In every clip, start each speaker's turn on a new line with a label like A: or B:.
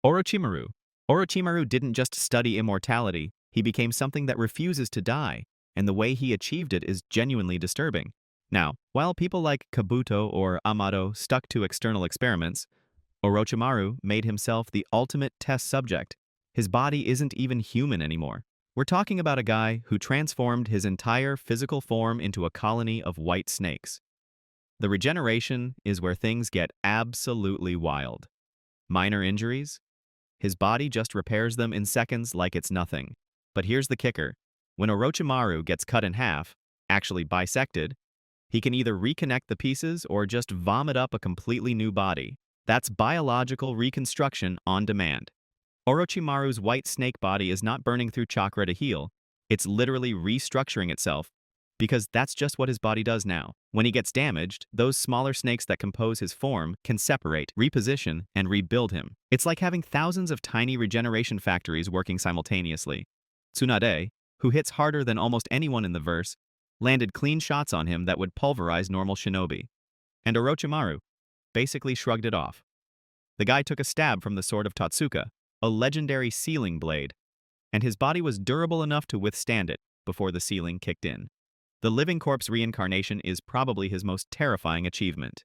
A: Orochimaru. Orochimaru didn't just study immortality, he became something that refuses to die, and the way he achieved it is genuinely disturbing. Now, while people like Kabuto or Amado stuck to external experiments, Orochimaru made himself the ultimate test subject. His body isn't even human anymore. We're talking about a guy who transformed his entire physical form into a colony of white snakes. The regeneration is where things get absolutely wild. Minor injuries? His body just repairs them in seconds like it's nothing. But here's the kicker. When Orochimaru gets cut in half, actually bisected, he can either reconnect the pieces or just vomit up a completely new body. That's biological reconstruction on demand. Orochimaru's white snake body is not burning through chakra to heal. It's literally restructuring itself, because that's just what his body does now. When he gets damaged, those smaller snakes that compose his form can separate, reposition, and rebuild him. It's like having thousands of tiny regeneration factories working simultaneously. Tsunade, who hits harder than almost anyone in the verse, landed clean shots on him that would pulverize normal shinobi. And Orochimaru basically shrugged it off. The guy took a stab from the sword of Tatsuka, a legendary sealing blade, and his body was durable enough to withstand it before the sealing kicked in. The living corpse reincarnation is probably his most terrifying achievement.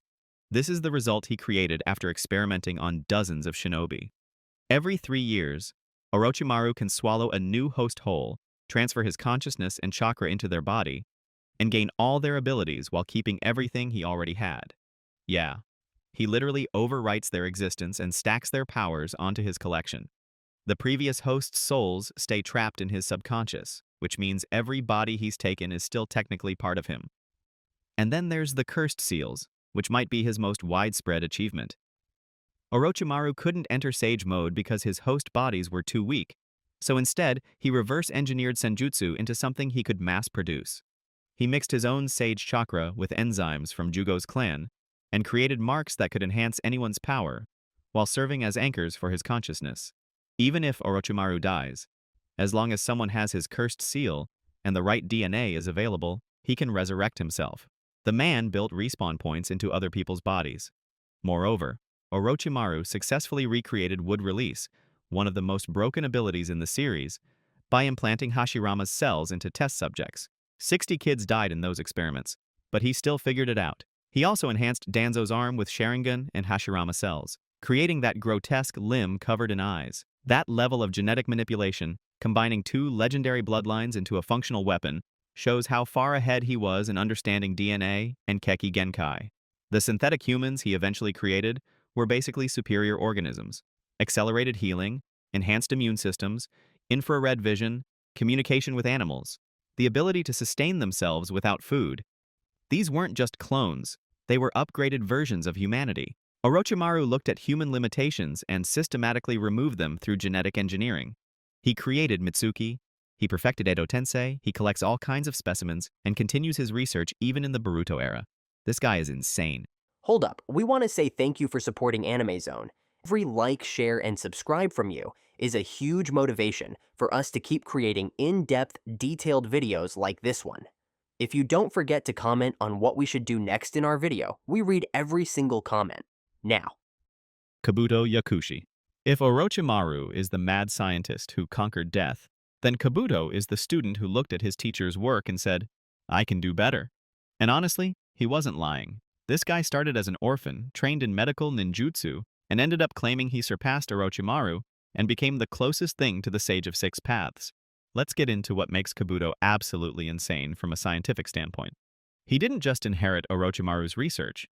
A: This is the result he created after experimenting on dozens of shinobi. Every 3 years, Orochimaru can swallow a new host whole, transfer his consciousness and chakra into their body, and gain all their abilities while keeping everything he already had. Yeah, he literally overwrites their existence and stacks their powers onto his collection. The previous host's souls stay trapped in his subconscious, which means every body he's taken is still technically part of him. And then there's the cursed seals, which might be his most widespread achievement. Orochimaru couldn't enter Sage mode because his host bodies were too weak, so instead, he reverse-engineered Senjutsu into something he could mass-produce. He mixed his own Sage chakra with enzymes from Jugo's clan, and created marks that could enhance anyone's power, while serving as anchors for his consciousness. Even if Orochimaru dies, as long as someone has his cursed seal and the right DNA is available, he can resurrect himself. The man built respawn points into other people's bodies. Moreover, Orochimaru successfully recreated Wood Release, one of the most broken abilities in the series, by implanting Hashirama's cells into test subjects. 60 kids died in those experiments, but he still figured it out. He also enhanced Danzo's arm with Sharingan and Hashirama cells, creating that grotesque limb covered in eyes. That level of genetic manipulation, combining 2 legendary bloodlines into a functional weapon, shows how far ahead he was in understanding DNA and Keki Genkai. The synthetic humans he eventually created were basically superior organisms. Accelerated healing, enhanced immune systems, infrared vision, communication with animals, the ability to sustain themselves without food. These weren't just clones, they were upgraded versions of humanity. Orochimaru looked at human limitations and systematically removed them through genetic engineering. He created Mitsuki, he perfected Edo Tensei, he collects all kinds of specimens, and continues his research even in the Boruto era. This guy is insane.
B: Hold up, we want to say thank you for supporting AnimeZONE. Every like, share, and subscribe from you is a huge motivation for us to keep creating in-depth, detailed videos like this one. If you don't forget to comment on what we should do next in our video, we read every single comment. Now,
A: Kabuto Yakushi. If Orochimaru is the mad scientist who conquered death, then Kabuto is the student who looked at his teacher's work and said, "I can do better." And honestly, he wasn't lying. This guy started as an orphan, trained in medical ninjutsu, and ended up claiming he surpassed Orochimaru and became the closest thing to the Sage of Six Paths. Let's get into what makes Kabuto absolutely insane from a scientific standpoint. He didn't just inherit Orochimaru's research.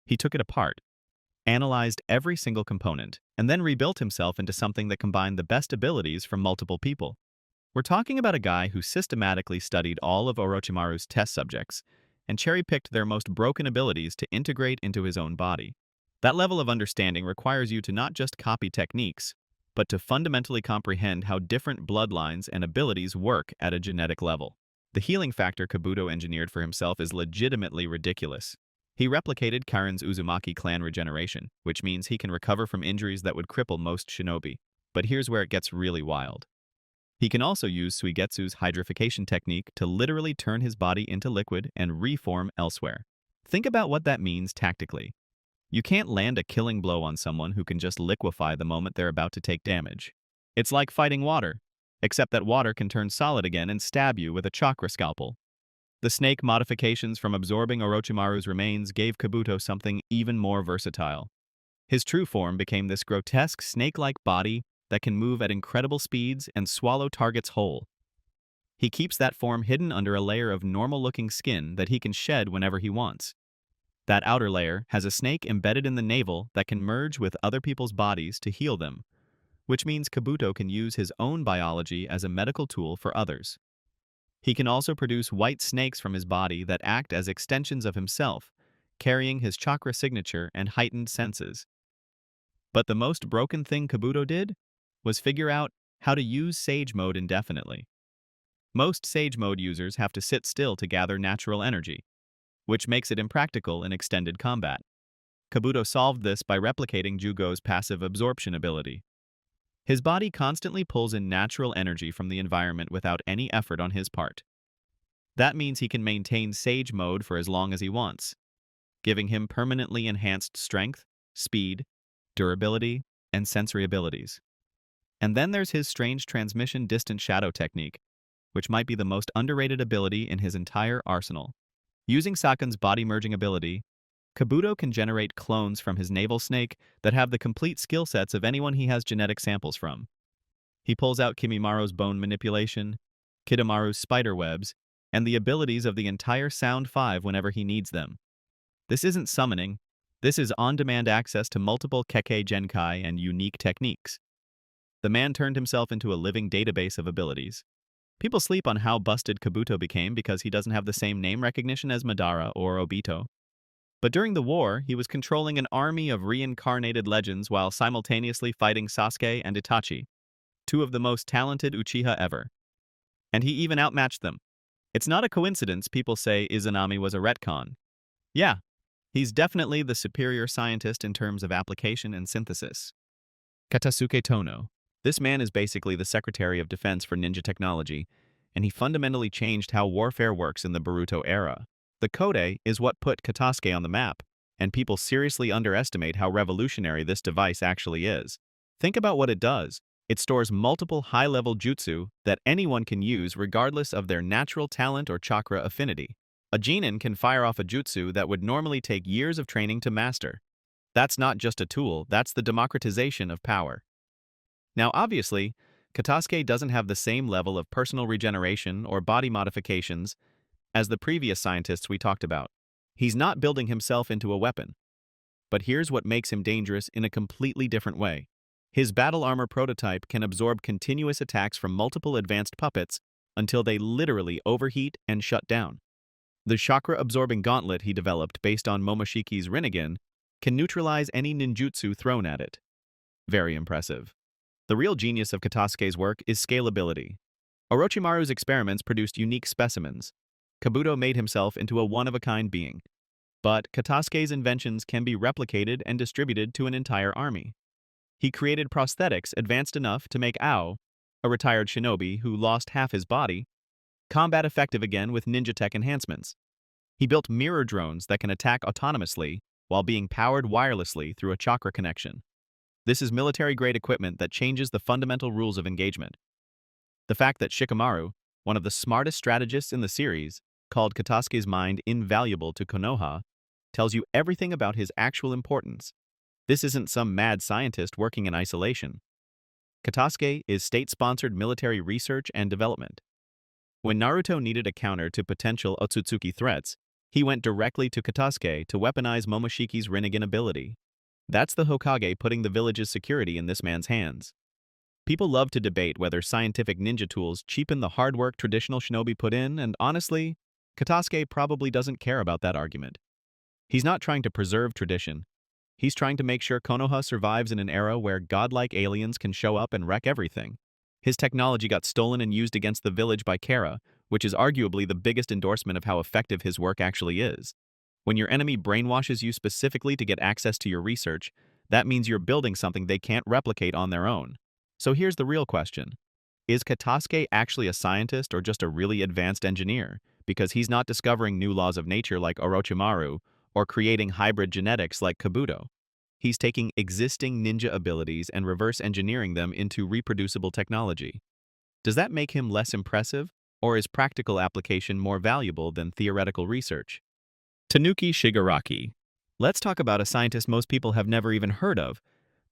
A: He took it apart, analyzed every single component, and then rebuilt himself into something that combined the best abilities from multiple people. We're talking about a guy who systematically studied all of Orochimaru's test subjects and cherry-picked their most broken abilities to integrate into his own body. That level of understanding requires you to not just copy techniques, but to fundamentally comprehend how different bloodlines and abilities work at a genetic level. The healing factor Kabuto engineered for himself is legitimately ridiculous. He replicated Karen's Uzumaki clan regeneration, which means he can recover from injuries that would cripple most shinobi. But here's where it gets really wild. He can also use Suigetsu's hydrification technique to literally turn his body into liquid and reform elsewhere. Think about what that means tactically. You can't land a killing blow on someone who can just liquefy the moment they're about to take damage. It's like fighting water, except that water can turn solid again and stab you with a chakra scalpel. The snake modifications from absorbing Orochimaru's remains gave Kabuto something even more versatile. His true form became this grotesque snake-like body that can move at incredible speeds and swallow targets whole. He keeps that form hidden under a layer of normal-looking skin that he can shed whenever he wants. That outer layer has a snake embedded in the navel that can merge with other people's bodies to heal them, which means Kabuto can use his own biology as a medical tool for others. He can also produce white snakes from his body that act as extensions of himself, carrying his chakra signature and heightened senses. But the most broken thing Kabuto did was figure out how to use Sage Mode indefinitely. Most Sage Mode users have to sit still to gather natural energy, which makes it impractical in extended combat. Kabuto solved this by replicating Jugo's passive absorption ability. His body constantly pulls in natural energy from the environment without any effort on his part. That means he can maintain Sage Mode for as long as he wants, giving him permanently enhanced strength, speed, durability, and sensory abilities. And then there's his strange transmission distant shadow technique, which might be the most underrated ability in his entire arsenal. Using Saken's body-merging ability, Kabuto can generate clones from his navel snake that have the complete skill sets of anyone he has genetic samples from. He pulls out Kimimara's bone manipulation, Kidomaru's spider webs, and the abilities of the entire Sound 5 whenever he needs them. This isn't summoning, this is on-demand access to multiple Kekkei Genkai and unique techniques. The man turned himself into a living database of abilities. People sleep on how busted Kabuto became because he doesn't have the same name recognition as Madara or Obito. But during the war, he was controlling an army of reincarnated legends while simultaneously fighting Sasuke and Itachi, two of the most talented Uchiha ever. And he even outmatched them. It's not a coincidence people say Izanami was a retcon. Yeah, he's definitely the superior scientist in terms of application and synthesis. Katasuke Tono. This man is basically the Secretary of Defense for ninja technology, and he fundamentally changed how warfare works in the Boruto era. The Kode is what put Katasuke on the map, and people seriously underestimate how revolutionary this device actually is. Think about what it does. It stores multiple high-level jutsu that anyone can use regardless of their natural talent or chakra affinity. A genin can fire off a jutsu that would normally take years of training to master. That's not just a tool, that's the democratization of power. Now obviously, Katasuke doesn't have the same level of personal regeneration or body modifications as the previous scientists we talked about. He's not building himself into a weapon. But here's what makes him dangerous in a completely different way. His battle armor prototype can absorb continuous attacks from multiple advanced puppets until they literally overheat and shut down. The chakra-absorbing gauntlet he developed based on Momoshiki's Rinnegan can neutralize any ninjutsu thrown at it. Very impressive. The real genius of Katasuke's work is scalability. Orochimaru's experiments produced unique specimens. Kabuto made himself into a one-of-a-kind being. But Katasuke's inventions can be replicated and distributed to an entire army. He created prosthetics advanced enough to make Ao, a retired shinobi who lost half his body, combat effective again with ninja tech enhancements. He built mirror drones that can attack autonomously while being powered wirelessly through a chakra connection. This is military-grade equipment that changes the fundamental rules of engagement. The fact that Shikamaru, one of the smartest strategists in the series, called Katasuke's mind invaluable to Konoha, tells you everything about his actual importance. This isn't some mad scientist working in isolation. Katasuke is state-sponsored military research and development. When Naruto needed a counter to potential Otsutsuki threats, he went directly to Katasuke to weaponize Momoshiki's Rinnegan ability. That's the Hokage putting the village's security in this man's hands. People love to debate whether scientific ninja tools cheapen the hard work traditional shinobi put in, and honestly, Katasuke probably doesn't care about that argument. He's not trying to preserve tradition. He's trying to make sure Konoha survives in an era where godlike aliens can show up and wreck everything. His technology got stolen and used against the village by Kara, which is arguably the biggest endorsement of how effective his work actually is. When your enemy brainwashes you specifically to get access to your research, that means you're building something they can't replicate on their own. So here's the real question. Is Katasuke actually a scientist or just a really advanced engineer? Because he's not discovering new laws of nature like Orochimaru or creating hybrid genetics like Kabuto. He's taking existing ninja abilities and reverse engineering them into reproducible technology. Does that make him less impressive, or is practical application more valuable than theoretical research? Tanuki Shigaraki. Let's talk about a scientist most people have never even heard of,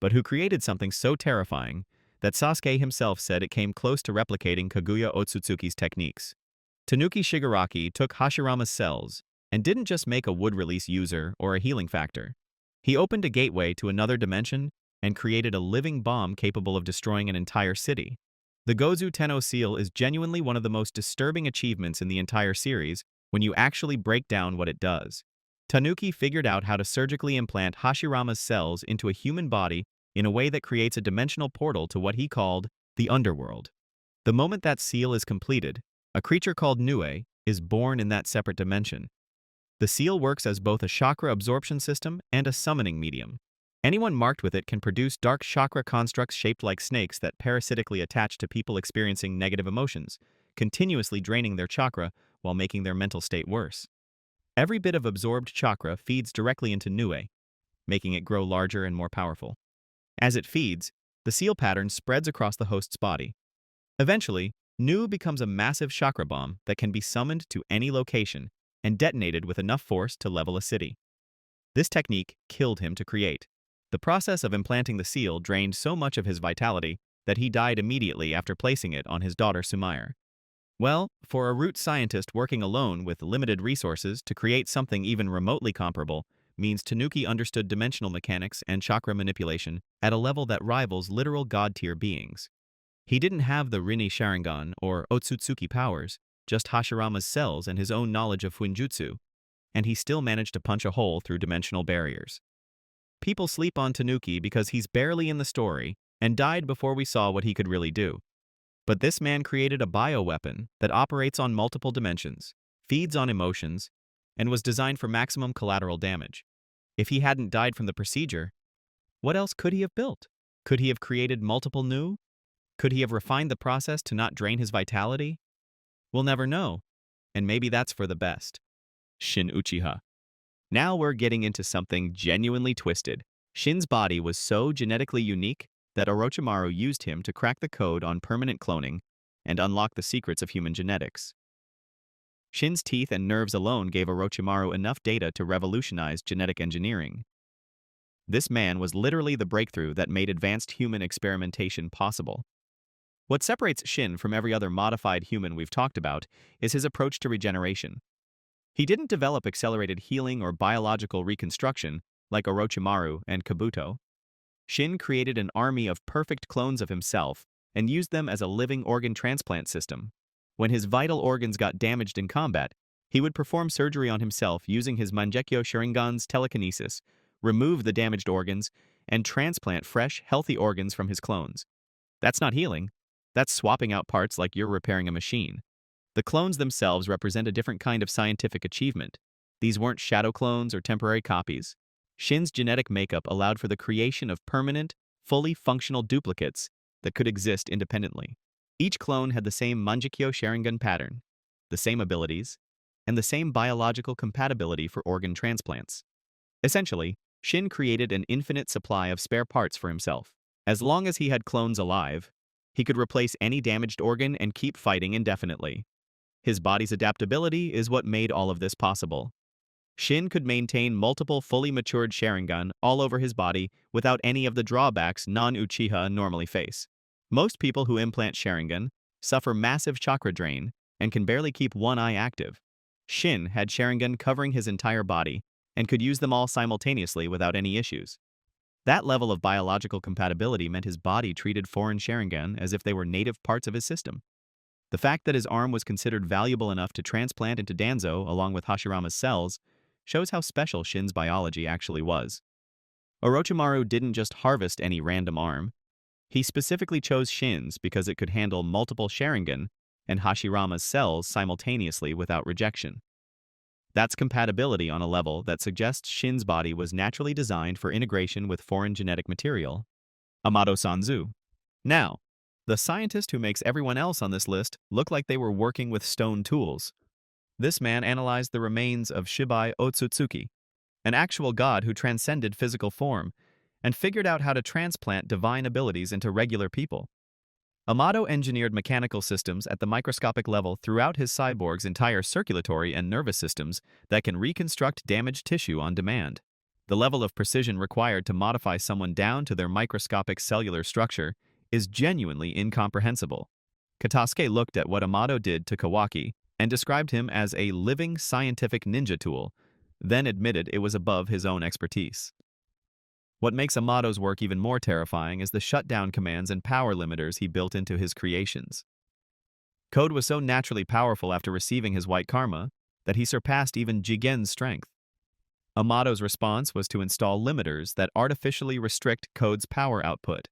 A: but who created something so terrifying that Sasuke himself said it came close to replicating Kaguya Otsutsuki's techniques. Tanuki Shigaraki took Hashirama's cells and didn't just make a wood-release user or a healing factor. He opened a gateway to another dimension and created a living bomb capable of destroying an entire city. The Gozu Tenno seal is genuinely one of the most disturbing achievements in the entire series when you actually break down what it does. Tanuki figured out how to surgically implant Hashirama's cells into a human body in a way that creates a dimensional portal to what he called the underworld. The moment that seal is completed, a creature called Nue is born in that separate dimension. The seal works as both a chakra absorption system and a summoning medium. Anyone marked with it can produce dark chakra constructs shaped like snakes that parasitically attach to people experiencing negative emotions, continuously draining their chakra while making their mental state worse. Every bit of absorbed chakra feeds directly into Nue, making it grow larger and more powerful. As it feeds, the seal pattern spreads across the host's body. Eventually, Nu becomes a massive chakra bomb that can be summoned to any location and detonated with enough force to level a city. This technique killed him to create. The process of implanting the seal drained so much of his vitality that he died immediately after placing it on his daughter Sumair. Well, for a root scientist working alone with limited resources to create something even remotely comparable means Tanuki understood dimensional mechanics and chakra manipulation at a level that rivals literal god-tier beings. He didn't have the Rinne Sharingan or Otsutsuki powers, just Hashirama's cells and his own knowledge of Fuinjutsu, and he still managed to punch a hole through dimensional barriers. People sleep on Tanuki because he's barely in the story and died before we saw what he could really do. But this man created a bioweapon that operates on multiple dimensions, feeds on emotions, and was designed for maximum collateral damage. If he hadn't died from the procedure, what else could he have built? Could he have created multiple Nu? Could he have refined the process to not drain his vitality? We'll never know, and maybe that's for the best. Shin Uchiha. Now we're getting into something genuinely twisted. Shin's body was so genetically unique that Orochimaru used him to crack the code on permanent cloning and unlock the secrets of human genetics. Shin's teeth and nerves alone gave Orochimaru enough data to revolutionize genetic engineering. This man was literally the breakthrough that made advanced human experimentation possible. What separates Shin from every other modified human we've talked about is his approach to regeneration. He didn't develop accelerated healing or biological reconstruction like Orochimaru and Kabuto. Shin created an army of perfect clones of himself and used them as a living organ transplant system. When his vital organs got damaged in combat, he would perform surgery on himself using his Mangekyo Sharingan's telekinesis, remove the damaged organs, and transplant fresh, healthy organs from his clones. That's not healing. That's swapping out parts like you're repairing a machine. The clones themselves represent a different kind of scientific achievement. These weren't shadow clones or temporary copies. Shin's genetic makeup allowed for the creation of permanent, fully functional duplicates that could exist independently. Each clone had the same Mangekyo Sharingan pattern, the same abilities, and the same biological compatibility for organ transplants. Essentially, Shin created an infinite supply of spare parts for himself. As long as he had clones alive, he could replace any damaged organ and keep fighting indefinitely. His body's adaptability is what made all of this possible. Shin could maintain multiple fully matured Sharingan all over his body without any of the drawbacks non-Uchiha normally face. Most people who implant Sharingan suffer massive chakra drain and can barely keep one eye active. Shin had Sharingan covering his entire body and could use them all simultaneously without any issues. That level of biological compatibility meant his body treated foreign Sharingan as if they were native parts of his system. The fact that his arm was considered valuable enough to transplant into Danzo along with Hashirama's cells shows how special Shin's biology actually was. Orochimaru didn't just harvest any random arm. He specifically chose Shin's because it could handle multiple Sharingan and Hashirama's cells simultaneously without rejection. That's compatibility on a level that suggests Shin's body was naturally designed for integration with foreign genetic material. Amado Sanzu. Now, the scientist who makes everyone else on this list look like they were working with stone tools. This man analyzed the remains of Shibai Otsutsuki, an actual god who transcended physical form and figured out how to transplant divine abilities into regular people. Amato engineered mechanical systems at the microscopic level throughout his cyborg's entire circulatory and nervous systems that can reconstruct damaged tissue on demand. The level of precision required to modify someone down to their microscopic cellular structure is genuinely incomprehensible. Katasuke looked at what Amado did to Kawaki and described him as a living scientific ninja tool, then admitted it was above his own expertise. What makes Amado's work even more terrifying is the shutdown commands and power limiters he built into his creations. Code was so naturally powerful after receiving his white karma that he surpassed even Jigen's strength. Amado's response was to install limiters that artificially restrict Code's power output.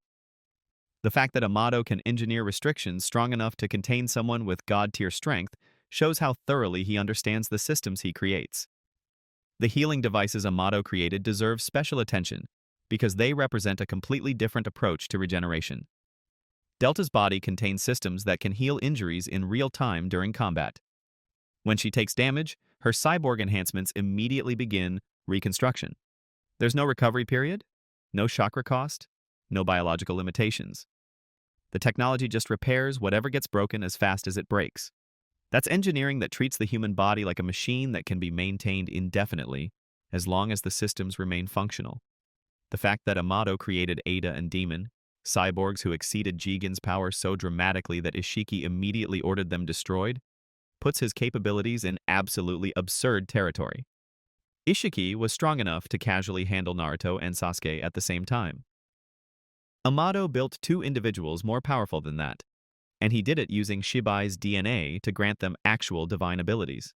A: The fact that Amado can engineer restrictions strong enough to contain someone with god-tier strength shows how thoroughly he understands the systems he creates. The healing devices Amado created deserve special attention because they represent a completely different approach to regeneration. Delta's body contains systems that can heal injuries in real time during combat. When she takes damage, her cyborg enhancements immediately begin reconstruction. There's no recovery period, no chakra cost, no biological limitations. The technology just repairs whatever gets broken as fast as it breaks. That's engineering that treats the human body like a machine that can be maintained indefinitely, as long as the systems remain functional. The fact that Amado created Ada and Demon, cyborgs who exceeded Jigen's power so dramatically that Ishiki immediately ordered them destroyed, puts his capabilities in absolutely absurd territory. Ishiki was strong enough to casually handle Naruto and Sasuke at the same time. Amado built two individuals more powerful than that, and he did it using Shibai's DNA to grant them actual divine abilities.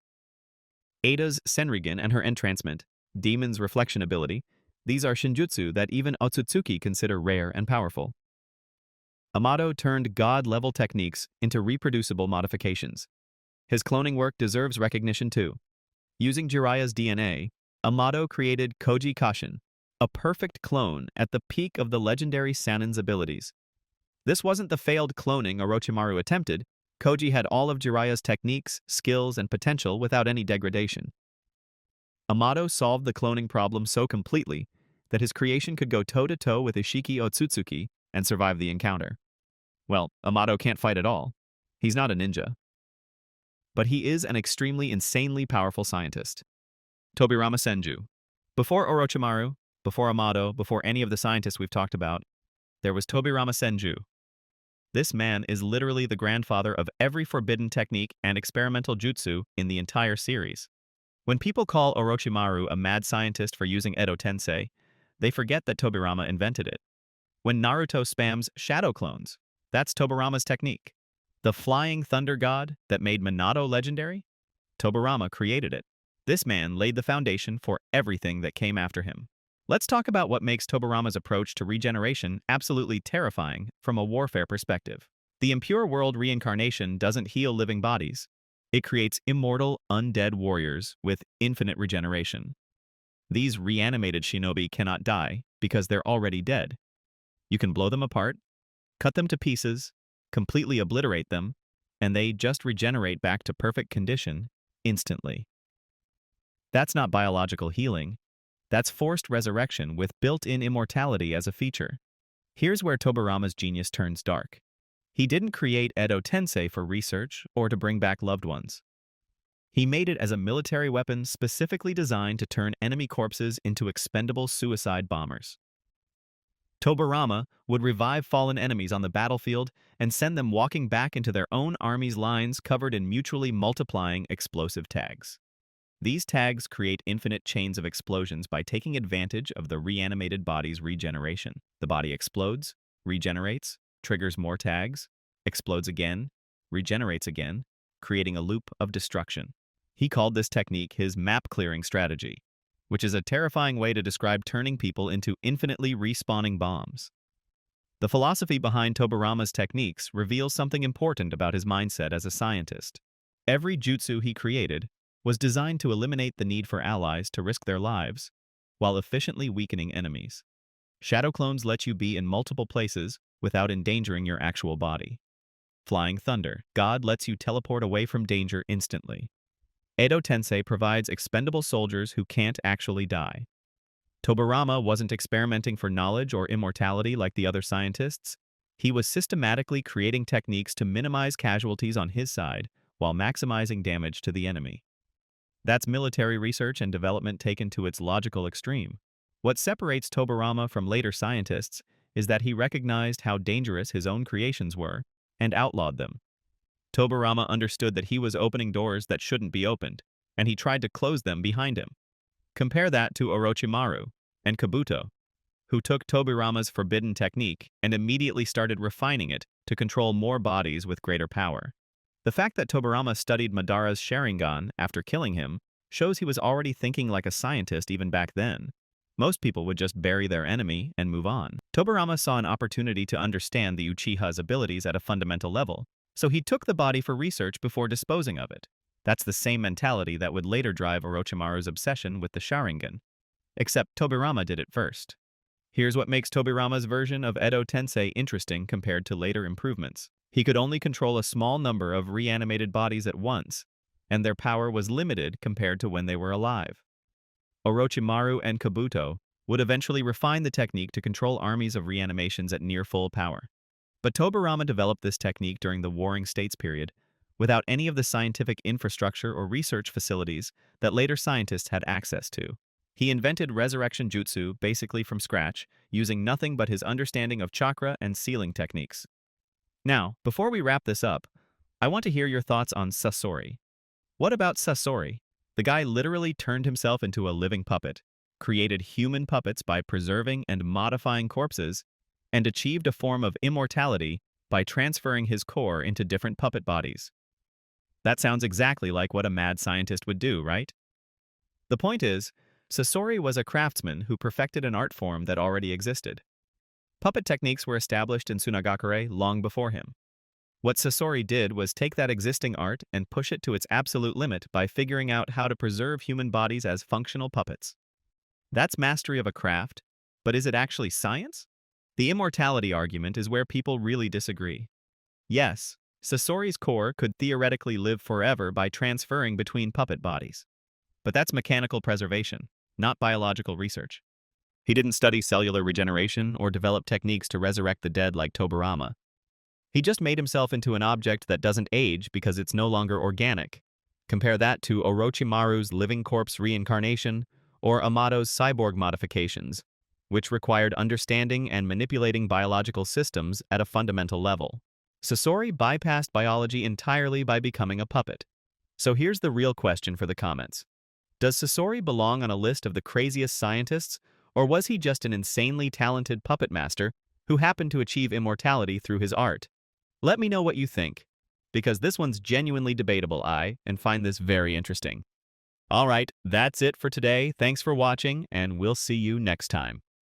A: Ada's Senrigen and her entrancement, Demon's reflection ability, these are shinjutsu that even Otsutsuki consider rare and powerful. Amado turned god-level techniques into reproducible modifications. His cloning work deserves recognition too. Using Jiraiya's DNA, Amado created Koji Kashin, a perfect clone at the peak of the legendary Sanin's abilities. This wasn't the failed cloning Orochimaru attempted. Koji had all of Jiraiya's techniques, skills, and potential without any degradation. Amado solved the cloning problem so completely that his creation could go toe-to-toe with Ishiki Otsutsuki and survive the encounter. Well, Amado can't fight at all. He's not a ninja. But he is an extremely insanely powerful scientist. Tobirama Senju. Before Orochimaru, before Amado, before any of the scientists we've talked about, there was Tobirama Senju. This man is literally the grandfather of every forbidden technique and experimental jutsu in the entire series. When people call Orochimaru a mad scientist for using Edo Tensei, they forget that Tobirama invented it. When Naruto spams shadow clones, that's Tobirama's technique. The flying thunder god that made Minato legendary? Tobirama created it. This man laid the foundation for everything that came after him. Let's talk about what makes Tobirama's approach to regeneration absolutely terrifying from a warfare perspective. The impure world reincarnation doesn't heal living bodies. It creates immortal, undead warriors with infinite regeneration. These reanimated shinobi cannot die because they're already dead. You can blow them apart, cut them to pieces, completely obliterate them, and they just regenerate back to perfect condition instantly. That's not biological healing. That's forced resurrection with built-in immortality as a feature. Here's where Tobirama's genius turns dark. He didn't create Edo Tensei for research or to bring back loved ones. He made it as a military weapon specifically designed to turn enemy corpses into expendable suicide bombers. Tobirama would revive fallen enemies on the battlefield and send them walking back into their own army's lines covered in mutually multiplying explosive tags. These tags create infinite chains of explosions by taking advantage of the reanimated body's regeneration. The body explodes, regenerates, triggers more tags, explodes again, regenerates again, creating a loop of destruction. He called this technique his map-clearing strategy, which is a terrifying way to describe turning people into infinitely respawning bombs. The philosophy behind Tobirama's techniques reveals something important about his mindset as a scientist. Every jutsu he created was designed to eliminate the need for allies to risk their lives while efficiently weakening enemies. Shadow clones let you be in multiple places without endangering your actual body. Flying Thunder, God lets you teleport away from danger instantly. Edo Tensei provides expendable soldiers who can't actually die. Tobirama wasn't experimenting for knowledge or immortality like the other scientists. He was systematically creating techniques to minimize casualties on his side while maximizing damage to the enemy. That's military research and development taken to its logical extreme. What separates Tobirama from later scientists is that he recognized how dangerous his own creations were and outlawed them. Tobirama understood that he was opening doors that shouldn't be opened, and he tried to close them behind him. Compare that to Orochimaru and Kabuto, who took Tobirama's forbidden technique and immediately started refining it to control more bodies with greater power. The fact that Tobirama studied Madara's Sharingan after killing him shows he was already thinking like a scientist even back then. Most people would just bury their enemy and move on. Tobirama saw an opportunity to understand the Uchiha's abilities at a fundamental level, so he took the body for research before disposing of it. That's the same mentality that would later drive Orochimaru's obsession with the Sharingan. Except Tobirama did it first. Here's what makes Tobirama's version of Edo Tensei interesting compared to later improvements. He could only control a small number of reanimated bodies at once, and their power was limited compared to when they were alive. Orochimaru and Kabuto would eventually refine the technique to control armies of reanimations at near full power. But Tobirama developed this technique during the Warring States period, without any of the scientific infrastructure or research facilities that later scientists had access to. He invented resurrection jutsu basically from scratch, using nothing but his understanding of chakra and sealing techniques. Now, before we wrap this up, I want to hear your thoughts on Sasori. What about Sasori? The guy literally turned himself into a living puppet, created human puppets by preserving and modifying corpses, and achieved a form of immortality by transferring his core into different puppet bodies. That sounds exactly like what a mad scientist would do, right? The point is, Sasori was a craftsman who perfected an art form that already existed. Puppet techniques were established in Sunagakure long before him. What Sasori did was take that existing art and push it to its absolute limit by figuring out how to preserve human bodies as functional puppets. That's mastery of a craft, but is it actually science? The immortality argument is where people really disagree. Yes, Sasori's core could theoretically live forever by transferring between puppet bodies. But that's mechanical preservation, not biological research. He didn't study cellular regeneration or develop techniques to resurrect the dead like Tobirama. He just made himself into an object that doesn't age because it's no longer organic. Compare that to Orochimaru's living corpse reincarnation or Amado's cyborg modifications, which required understanding and manipulating biological systems at a fundamental level. Sasori bypassed biology entirely by becoming a puppet. So here's the real question for the comments. Does Sasori belong on a list of the craziest scientists, or was he just an insanely talented puppet master who happened to achieve immortality through his art? Let me know what you think, because this one's genuinely debatable, and find this very interesting. Alright, that's it for today. Thanks for watching, and we'll see you next time.